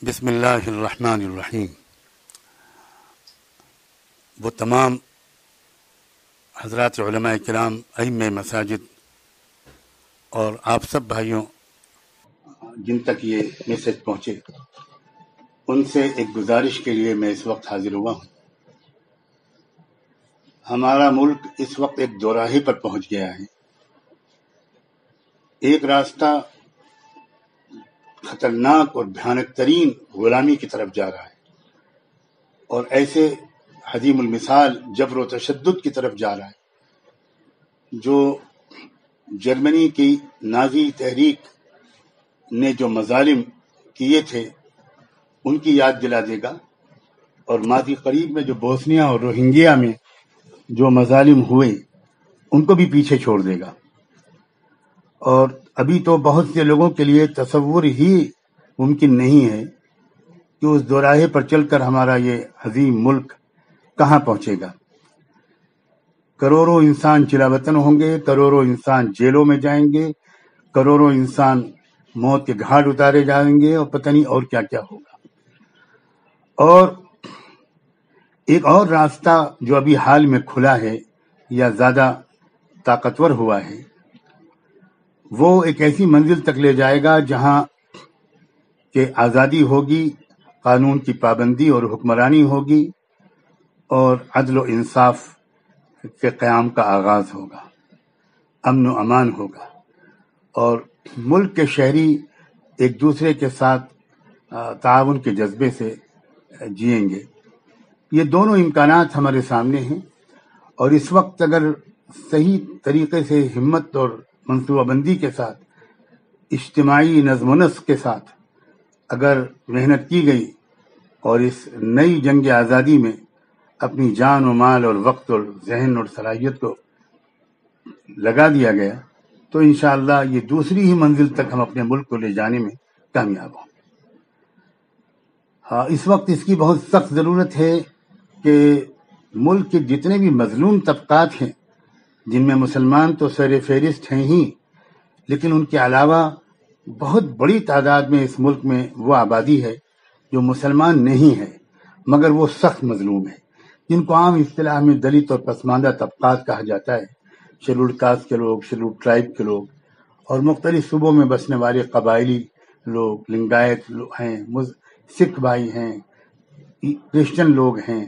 بسم اللہ الرحمن الرحیم۔ وہ تمام حضرات علماء کرام، ائمہ مساجد اور آپ سب بھائیوں جن تک یہ میسج پہنچے، ان سے ایک گزارش کے لیے میں اس وقت حاضر ہوا ہوں۔ ہمارا ملک اس وقت ایک دوراہے پر پہنچ گیا ہے۔ ایک راستہ خطرناک اور بھیانک ترین غلامی کی طرف جا رہا ہے، اور ایسے عظیم المثال جبر و تشدد کی طرف جا رہا ہے جو جرمنی کی نازی تحریک نے جو مظالم کیے تھے ان کی یاد دلا دے گا، اور ماضی قریب میں جو بوسنیا اور روہنگیا میں جو مظالم ہوئے ان کو بھی پیچھے چھوڑ دے گا۔ اور ابھی تو بہت سے لوگوں کے لیے تصور ہی ممکن نہیں ہے کہ اس دوراہے پر چل کر ہمارا یہ عظیم ملک کہاں پہنچے گا۔ کروڑوں انسان چلا وطن ہوں گے، کروڑوں انسان جیلوں میں جائیں گے، کروڑوں انسان موت کے گھاٹ اتارے جائیں گے، اور پتہ نہیں اور کیا کیا ہوگا۔ اور ایک اور راستہ جو ابھی حال میں کھلا ہے یا زیادہ طاقتور ہوا ہے، وہ ایک ایسی منزل تک لے جائے گا جہاں کہ آزادی ہوگی، قانون کی پابندی اور حکمرانی ہوگی، اور عدل و انصاف کے قیام کا آغاز ہوگا، امن و امان ہوگا، اور ملک کے شہری ایک دوسرے کے ساتھ تعاون کے جذبے سے جئیں گے۔ یہ دونوں امکانات ہمارے سامنے ہیں، اور اس وقت اگر صحیح طریقے سے ہمت اور منصوبہ بندی کے ساتھ، اجتماعی نظم و نسق کے ساتھ اگر محنت کی گئی اور اس نئی جنگ آزادی میں اپنی جان و مال اور وقت اور ذہن اور صلاحیت کو لگا دیا گیا، تو انشاءاللہ یہ دوسری ہی منزل تک ہم اپنے ملک کو لے جانے میں کامیاب ہوں۔ اس وقت اس کی بہت سخت ضرورت ہے کہ ملک کے جتنے بھی مظلوم طبقات ہیں، جن میں مسلمان تو سر فہرست ہیں ہی، لیکن ان کے علاوہ بہت بڑی تعداد میں اس ملک میں وہ آبادی ہے جو مسلمان نہیں ہے مگر وہ سخت مظلوم ہے، جن کو عام اصطلاح میں دلت اور پسماندہ طبقات کہا جاتا ہے۔ شیڈول کاسٹ کے لوگ، شیڈول ٹرائب کے لوگ، اور مختلف صوبوں میں بسنے والے قبائلی لوگ، لنگایت ہیں، سکھ بھائی ہیں، کرسچن لوگ ہیں،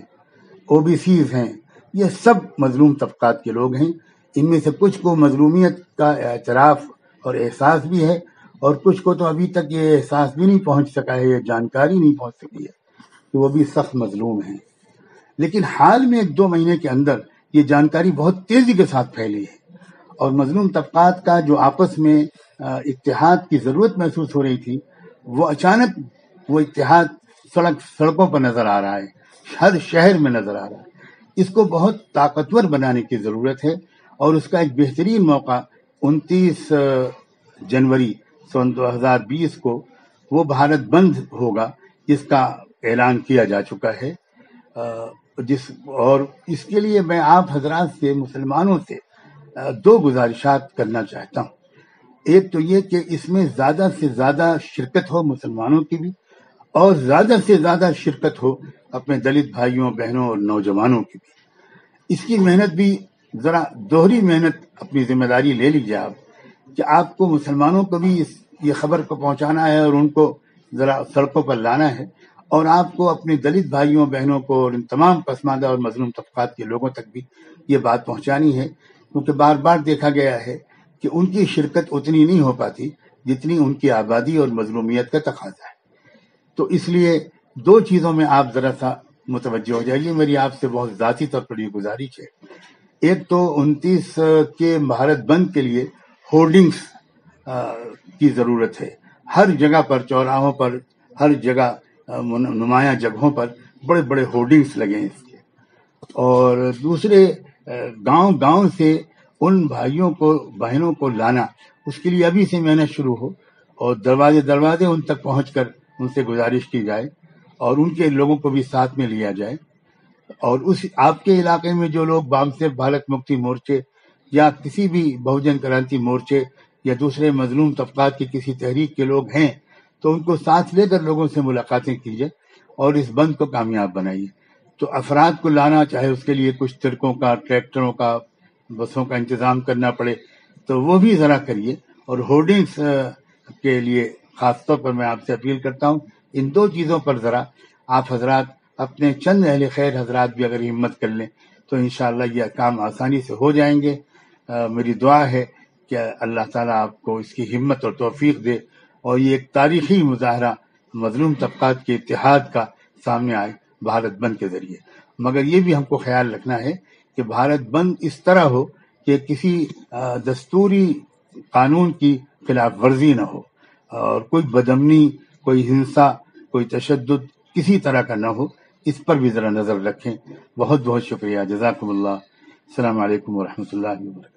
او بی سیز ہیں، یہ سب مظلوم طبقات کے لوگ ہیں۔ ان میں سے کچھ کو مظلومیت کا اعتراف اور احساس بھی ہے، اور کچھ کو تو ابھی تک یہ احساس بھی نہیں پہنچ سکا ہے، یہ جانکاری نہیں پہنچ سکی ہے کہ وہ بھی سخت مظلوم ہیں۔ لیکن حال میں 1-2 مہینے کے اندر یہ جانکاری بہت تیزی کے ساتھ پھیلی ہے، اور مظلوم طبقات کا جو آپس میں اتحاد کی ضرورت محسوس ہو رہی تھی، وہ اچانک وہ اتحاد سڑکوں پر نظر آ رہا ہے، ہر شہر میں نظر آ رہا ہے۔ اس کو بہت طاقتور بنانے کی ضرورت ہے، اور اس کا ایک بہترین موقع 29 جنوری 2020 کو وہ بھارت بند ہوگا، جس کا اعلان کیا جا چکا ہے۔ اور اس کے لیے میں آپ حضرات سے، مسلمانوں سے 2 گزارشات کرنا چاہتا ہوں۔ ایک تو یہ کہ اس میں زیادہ سے زیادہ شرکت ہو مسلمانوں کی بھی، اور زیادہ سے زیادہ شرکت ہو اپنے دلت بھائیوں، بہنوں اور نوجوانوں کی بھی۔ اس کی محنت بھی ذرا دوہری محنت، اپنی ذمہ داری لے لیجیے آپ، کہ آپ کو مسلمانوں کو بھی یہ خبر کو پہنچانا ہے، اور ان کو ذرا سڑکوں پر لانا ہے، اور آپ کو اپنے دلت بھائیوں، بہنوں کو اور ان تمام پسماندہ اور مظلوم طبقات کے لوگوں تک بھی یہ بات پہنچانی ہے، کیونکہ بار بار دیکھا گیا ہے کہ ان کی شرکت اتنی نہیں ہو پاتی جتنی ان کی آبادی اور مظلومیت کا تقاضا ہے۔ تو اس لیے 2 چیزوں میں آپ ذرا سا متوجہ ہو جائیے، میری آپ سے بہت ذاتی طور پر یہ گزارش ہے۔ ایک تو 29 کے بھارت بند کے لیے ہورڈنگز کی ضرورت ہے، ہر جگہ پر، چوراہوں پر، ہر جگہ نمایاں جگہوں پر بڑے بڑے ہورڈنگز لگے ہیں اس کے۔ اور دوسرے، گاؤں گاؤں سے ان بھائیوں کو، بہنوں کو لانا، اس کے لیے ابھی سے محنت شروع ہو، اور دروازے دروازے ان تک پہنچ کر ان سے گزارش کی جائے، اور ان کے لوگوں کو بھی ساتھ میں لیا جائے۔ اور اس آپ کے علاقے میں جو لوگ بام سے بھارت مکتی مورچے یا کسی بھی بہوجن کرانتی مورچے یا دوسرے مظلوم طبقات کی کسی تحریک کے لوگ ہیں، تو ان کو ساتھ لے کر لوگوں سے ملاقاتیں کیجیے اور اس بند کو کامیاب بنائیے. تو افراد کو لانا، چاہے اس کے لیے کچھ ٹرکوں کا، ٹریکٹروں کا، بسوں کا انتظام کرنا پڑے تو وہ بھی ذرا کریے. اور ہورڈنگس کے لیے خاص طور پر میں آپ سے اپیل کرتا ہوں، ان دو چیزوں پر ذرا آپ حضرات اپنے چند اہل خیر حضرات بھی اگر ہمت کر لیں تو انشاءاللہ یہ کام آسانی سے ہو جائیں گے. میری دعا ہے کہ اللہ تعالیٰ آپ کو اس کی ہمت اور توفیق دے اور یہ ایک تاریخی مظاہرہ مظلوم طبقات کے اتحاد کا سامنے آئے بھارت بند کے ذریعے. مگر یہ بھی ہم کو خیال رکھنا ہے کہ بھارت بند اس طرح ہو کہ کسی دستوری قانون کی خلاف ورزی نہ ہو اور کوئی بدامنی، کوئی ہنسا، کوئی تشدد کسی طرح کا نہ ہو. اس پر بھی ذرا نظر رکھیں. بہت بہت شکریہ. جزاکم اللہ. السلام علیکم ورحمۃ اللہ وبرکاتہ.